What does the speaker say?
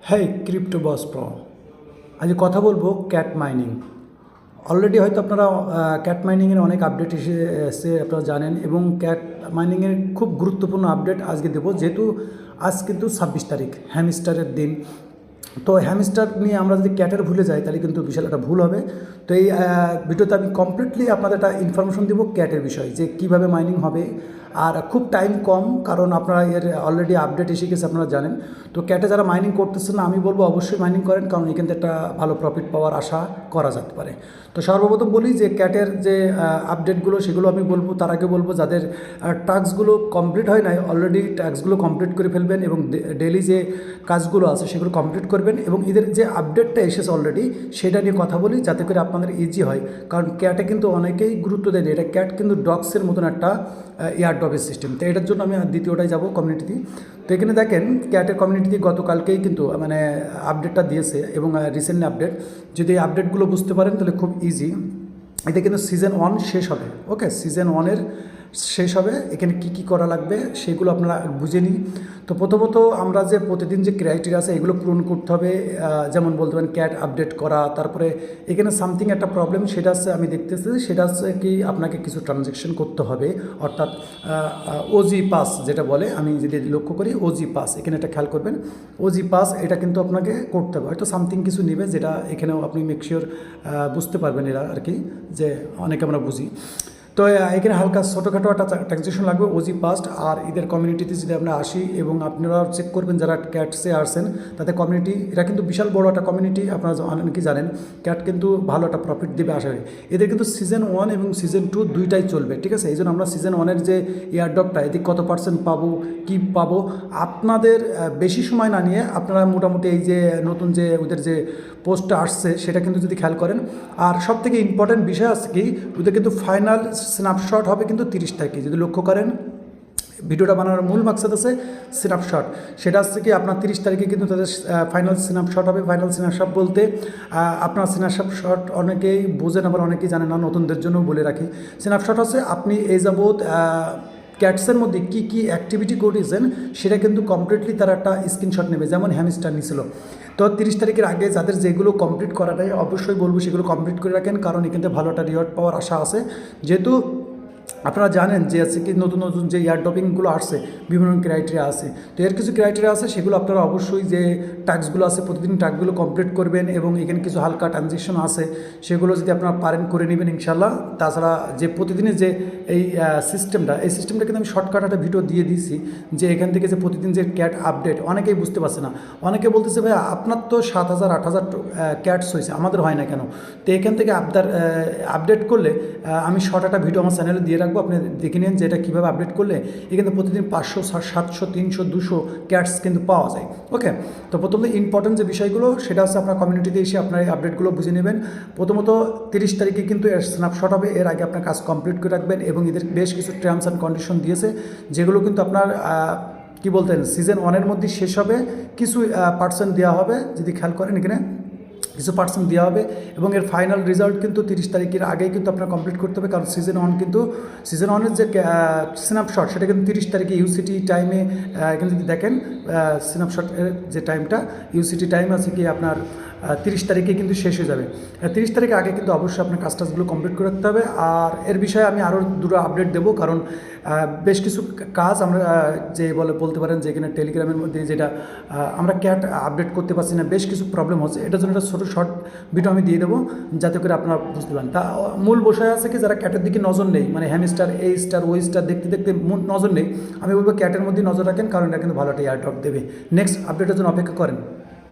হ্যাঁ, ক্রিপ্টো বস প্রো। আজ কথা বলবো ক্যাট মাইনিং। অলরেডি হয়তো আপনারা ক্যাট মাইনিংয়ের অনেক আপডেট এসে আপনারা জানেন, এবং ক্যাট মাইনিংয়ের খুব গুরুত্বপূর্ণ আপডেট আজকে দেবো, যেহেতু আজ কিন্তু 26 তারিখ, হ্যামস্টারের দিন। তো হ্যামস্টার নিয়ে আমরা যদি ক্যাটের ভুলে যাই তাহলে কিন্তু বিশাল একটা ভুল হবে। তো এই ভিডিওতে আমি কমপ্লিটলি আপনাদের একটা ইনফরমেশন দেবো ক্যাটের বিষয়ে, যে কীভাবে মাইনিং হবে। আর খুব টাইম কম, কারণ আপনারা এর অলরেডি আপডেট এসে গেছে, আপনারা জানেন। তো ক্যাটে যারা মাইনিং করতেছেন না, আমি বলবো অবশ্যই মাইনিং করেন, কারণ এখান থেকে একটা ভালো প্রফিট পাওয়ার আশা করা যেতে পারে। তো সর্বপ্রথম বলি যে ক্যাটের যে আপডেটগুলো সেগুলো আমি বলবো। তার আগে বলবো যাদের টাস্কগুলো কমপ্লিট হয় নাই, অলরেডি টাস্কগুলো কমপ্লিট করে ফেলবেন, এবং ডেলি যে কাজগুলো আছে সেগুলো কমপ্লিট করবেন, এবং এদের যে আপডেটটা এসেছে অলরেডি সেটা নিয়ে কথা বলি, যাতে করে আপনাদের ইজি হয়। কারণ ক্যাটে কিন্তু অনেকেই গুরুত্ব দেয়নি। এটা ক্যাট কিন্তু ডগসের মতন একটা এয়ারড্রপের সিস্টেম। তো এটার জন্য আমি দ্বিতীয়টায় যাব, কমিউনিটিতে। তো এখানে দেখেন ক্যাটের কমিউনিটিতে গতকালকেই কিন্তু মানে আপডেটটা দিয়েছে, এবং রিসেন্টলি আপডেট। যদি এই আপডেটগুলো বুঝতে পারেন তাহলে খুব ইজি। এটা কিন্তু সিজন 1 শেষ হবে। ওকে, সিজন 1-এর শেষ হবে। এখানে কি কি করা লাগবে সেগুলো আপনারা বুঝে নিই। তো প্রথমত আমরা যে প্রতিদিন যে ক্রাইটেরিয়া আছে এগুলো পূরণ করতে হবে। যেমন বলতে পারেন ক্যাট আপডেট করা, তারপরে এখানে সামথিং একটা প্রবলেম, সেটা হচ্ছে আমি দেখতেছি, সেটা হচ্ছে কি আপনাকে কিছু ট্রানজ্যাকশন করতে হবে, অর্থাৎ ওজি পাস যেটা বলে, আমি যদি লক্ষ্য করি ওজি পাস, এখানে একটা খেয়াল করবেন। ওজি পাস এটা কিন্তু আপনাকে করতে হবে, হয়তো সামথিং কিছু নেবে, যেটা এখানেও আপনি মেকশিওর বুঝতে পারবেন এরা আর কি, যে অনেকে আমরা বুঝি। তো এখানে হালকা ছোটোখাটো একটা ট্রানজ্যাকশন লাগবে, ওজি পাস্ট। আর এদের কমিউনিটিতে যদি আমরা আসি, এবং আপনারা চেক করবেন যারা ক্যাটসে আসছেন তাদের কমিউনিটি, এরা কিন্তু বিশাল বড় একটা কমিউনিটি, আপনারা অনেকেই জানেন। ক্যাট কিন্তু ভালো একটা প্রফিট দেবে আশা করি। এদের কিন্তু সিজন 1 এবং সিজন 2 দুইটাই চলবে, ঠিক আছে। এই জন্য আমরা সিজন 1-এর যে এয়ারড্রপটা, এদিক কত পার্সেন্ট পাবো, কি পাবো, আপনাদের বেশি সময় না নিয়ে আপনারা মোটামুটি এই যে নতুন যে ওদের যে পোস্টটা আসছে সেটা কিন্তু যদি খেয়াল করেন। আর সব থেকে ইম্পর্টেন্ট বিষয় আছে কি, ওদের কিন্তু ফাইনাল স্ন্যাপশট হবে কিন্তু 30 তারিখে। যদি লক্ষ্য করেন, ভিডিওটা বানানোর মূল মাকসাদ আছে স্ন্যাপশট, সেটা হচ্ছে কি আপনার 30 তারিখে কিন্তু তাদের ফাইনাল স্ন্যাপশট হবে। ফাইনাল স্ন্যাপশট বলতে আপনার স্ন্যাপশট অনেকেই বোঝেন, আবার অনেকেই জানেন না, নতুনদের জন্য বলে রাখি। স্ন্যাপশট হচ্ছে আপনি এই যাবৎ ক্যাটসের মধ্যে কী কী অ্যাক্টিভিটি করেছেন সেটা কিন্তু কমপ্লিটলি তারা একটা স্ক্রিনশট নেবে, যেমন হ্যামস্টার নিয়েছিল। তো 30 তারিখের আগে যাদের যেগুলো কমপ্লিট করা যায় অবশ্যই বলবো সেগুলো কমপ্লিট করে রাখেন, কারণ এখান থেকে ভালো একটা রিওয়ার্ড পাওয়ার আশা আছে। যেহেতু আপনারা জানেন যে আছে কি নতুন নতুন যে এয়ারড্রপিংগুলো আসছে, বিভিন্ন ক্রাইটেরিয়া আছে। তো এর কিছু ক্রাইটেরিয়া আছে, সেগুলো আপনারা অবশ্যই যে টাস্কগুলো আছে প্রতিদিন টাস্কগুলো কমপ্লিট করবেন, এবং এখানে কিছু হালকা ট্রানজেকশন আছে সেগুলো যদি আপনারা পারেন করে নেবেন ইনশাল্লাহ। তাছাড়া যে প্রতিদিনের যে এই সিস্টেমটা, এই সিস্টেমটা কিন্তু আমি শর্টকাট একটা ভিডিও দিয়ে দিয়েছি, যে এখান থেকে যে প্রতিদিন যে ক্যাট আপডেট, অনেকেই বুঝতে পারছে না। অনেকে বলতেছে ভাই আপনার তো 7,000 8,000 ক্যাটস হয়েছে, আমাদের হয় না কেন? তো এখান থেকে আপডেট করলে আমি শর্ট একটা ভিডিও আমার চ্যানেলে দিয়ে রাখবো, আপনি দেখে নিন যে এটা কীভাবে আপডেট করলে এখানে প্রতিদিন 500 700 300 200 ক্যাটস কিন্তু পাওয়া যায়। ওকে, তো প্রথমত ইম্পর্টেন্ট যে বিষয়গুলো সেটা হচ্ছে আপনার কমিউনিটিতে এসে আপনার এই আপডেটগুলো বুঝে নেবেন। প্রথমত 30 তারিখে কিন্তু এর স্ন্যাপশট হবে, এর আগে আপনার কাজ কমপ্লিট করে রাখবেন, এবং এদের বেশ কিছু টার্মস অ্যান্ড কন্ডিশন দিয়েছে, যেগুলো কিন্তু আপনার কি বলতেন সিজন 1-এর মধ্যে শেষ হবে। কিছু পার্সেন্ট দেওয়া হবে, যদি খেয়াল করেন এখানে কিছু পার্সেন্ট দেওয়া হবে, এবং এর ফাইনাল রেজাল্ট কিন্তু 30 তারিখের আগেই কিন্তু আপনার কমপ্লিট করতে হবে, কারণ সিজন 1-এর যে স্ন্যাপশট সেটা কিন্তু 30 তারিখে ইউসিটি টাইমে, এখানে যদি দেখেন স্ন্যাপশটের যে টাইমটা, ইউসিটি টাইম আছে কি আপনার 30 তারিখে কিন্তু শেষ হয়ে যাবে। 30 তারিখের আগে কিন্তু অবশ্যই আপনার কাজগুলো কমপ্লিট করে রাখতে হবে। আর এর বিষয়ে আমি আরও দুটো আপডেট দেবো, কারণ বেশ কিছু কাজ আমরা যে বলতে পারেন যে এখানে টেলিগ্রামের মধ্যে যেটা আমরা ক্যাট আপডেট করতে পারছি না, বেশ কিছু প্রবলেম হচ্ছে। এটার জন্য একটা ছোটো শর্ট ভিডিও আমি দিয়ে দেবো, যাতে করে আপনারা বুঝতে পারেন। তা মূল বিষয় আছে কি, যারা ক্যাটের দিকে নজর নেই, মানে হ্যামস্টার এই স্টার ওই স্টার দেখতে দেখতে নজর নেই, আমি বলবো ক্যাটের মধ্যে নজর রাখেন, কারণ এটা কিন্তু ভালো একটা এয়ারড্রপ দেবে। নেক্সট আপডেটের জন্য অপেক্ষা করেন।